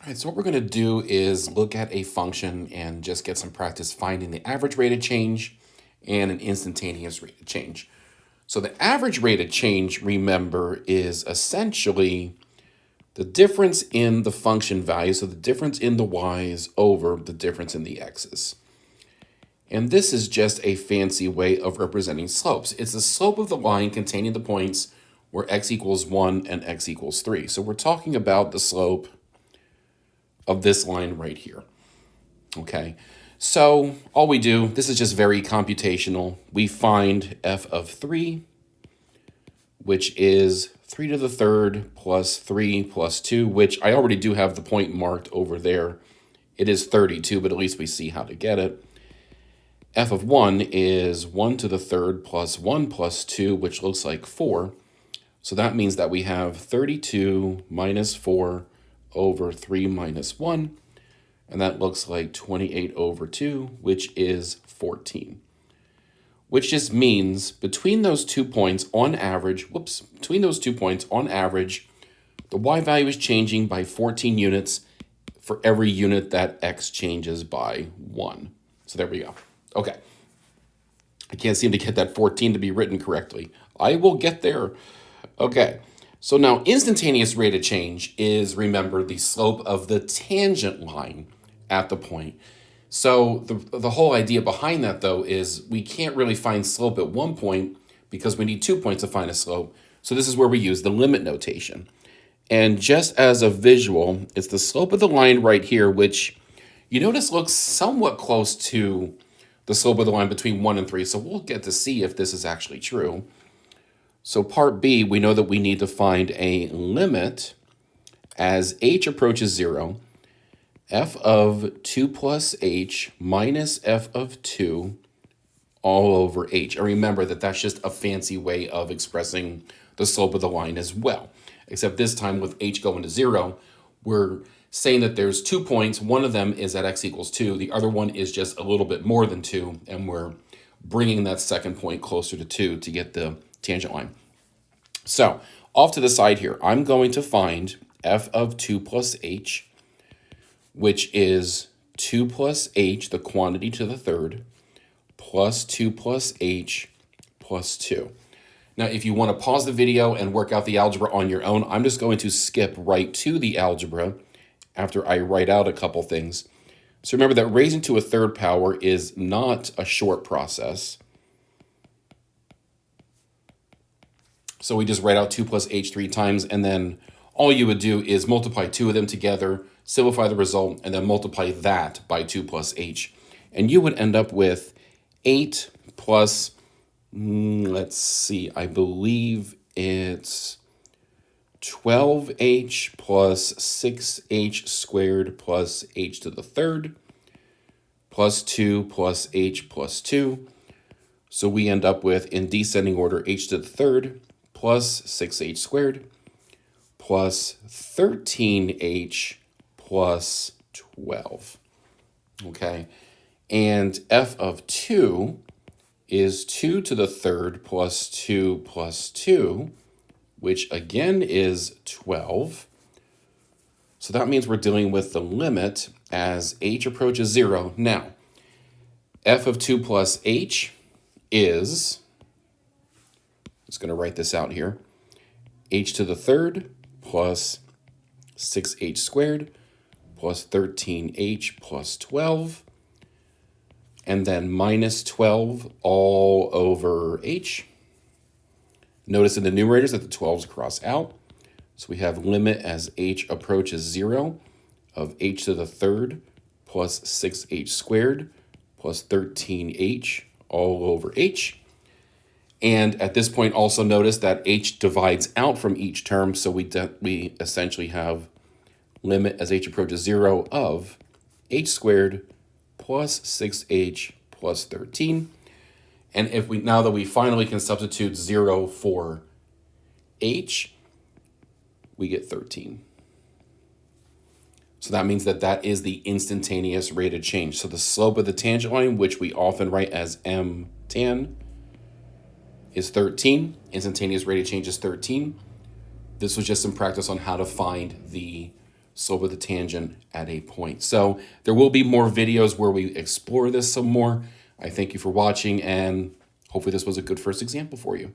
All right, so what we're going to do is look at a function and just get some practice finding the average rate of change and an instantaneous rate of change. So the average rate of change, remember, is essentially the difference in the function value, so the difference in the y's over the difference in the x's. And this is just a fancy way of representing slopes. It's the slope of the line containing the points where x equals 1 and x equals 3. So we're talking about the slope of this line right here. Okay, so all we do, this is just very computational. We find f of 3, which is 3 to the third plus 3 plus 2, which I already do have the point marked over there. It is 32, but at least we see how to get it. F of 1 is 1 to the third plus 1 plus 2, which looks like 4. So that means that we have 32 minus 4 over 3 minus 1. And that looks like 28 over 2, which is 14. Which just means between those 2 points on average, between those 2 points on average, the y value is changing by 14 units for every unit that x changes by 1. So there we go. Okay. I can't seem to get that 14 to be written correctly. I will get there. Okay. So now instantaneous rate of change is, remember, the slope of the tangent line at the point. So the whole idea behind that, though, is we can't really find slope at one point because we need 2 points to find a slope. So this is where we use the limit notation. And just as a visual, it's the slope of the line right here, which you notice looks somewhat close to the slope of the line between 1 and 3. So we'll get to see if this is actually true. So part B, we know that we need to find a limit as h approaches 0, f of 2 plus h minus f of 2 all over h. And remember that that's just a fancy way of expressing the slope of the line as well. Except this time with h going to 0, we're saying that there's 2 points. One of them is at x equals 2. The other one is just a little bit more than 2. And we're bringing that second point closer to 2 to get the tangent line. So off to the side here, I'm going to find f of 2 plus h, which is 2 plus h, the quantity to the third, plus 2 plus h plus 2. Now, if you want to pause the video and work out the algebra on your own, I'm just going to skip right to the algebra after I write out a couple things. So remember that raising to a third power is not a short process. So we just write out 2 plus h 3 times, and then all you would do is multiply 2 of them together, simplify the result, and then multiply that by 2 plus h. And you would end up with 8 plus, let's see, I believe it's 12h plus 6h squared plus h to the third plus 2 plus h plus 2. So we end up with, in descending order, h to the third plus 6h squared plus 13h plus 12. Okay, and f of 2 is 2 to the third plus 2 plus 2, which again is 12. So that means we're dealing with the limit as h approaches 0. Now, f of 2 plus h is, I'm just going to write this out here, h to the third plus 6h squared plus 13h plus 12, and then minus 12 all over h. Notice in the numerators that the 12s cross out. So we have limit as h approaches 0 of h to the third plus 6h squared plus 13h all over h. And at this point, also notice that h divides out from each term, so we essentially have limit as h approaches 0 of h squared plus 6h plus 13. And if we, now that we finally can substitute 0 for h, we get 13. So that means that that is the instantaneous rate of change. So the slope of the tangent line, which we often write as m tan, is 13. Instantaneous rate of change is 13. This was just some practice on how to find the slope of the tangent at a point. So there will be more videos where we explore this some more. I thank you for watching, and hopefully this was a good first example for you.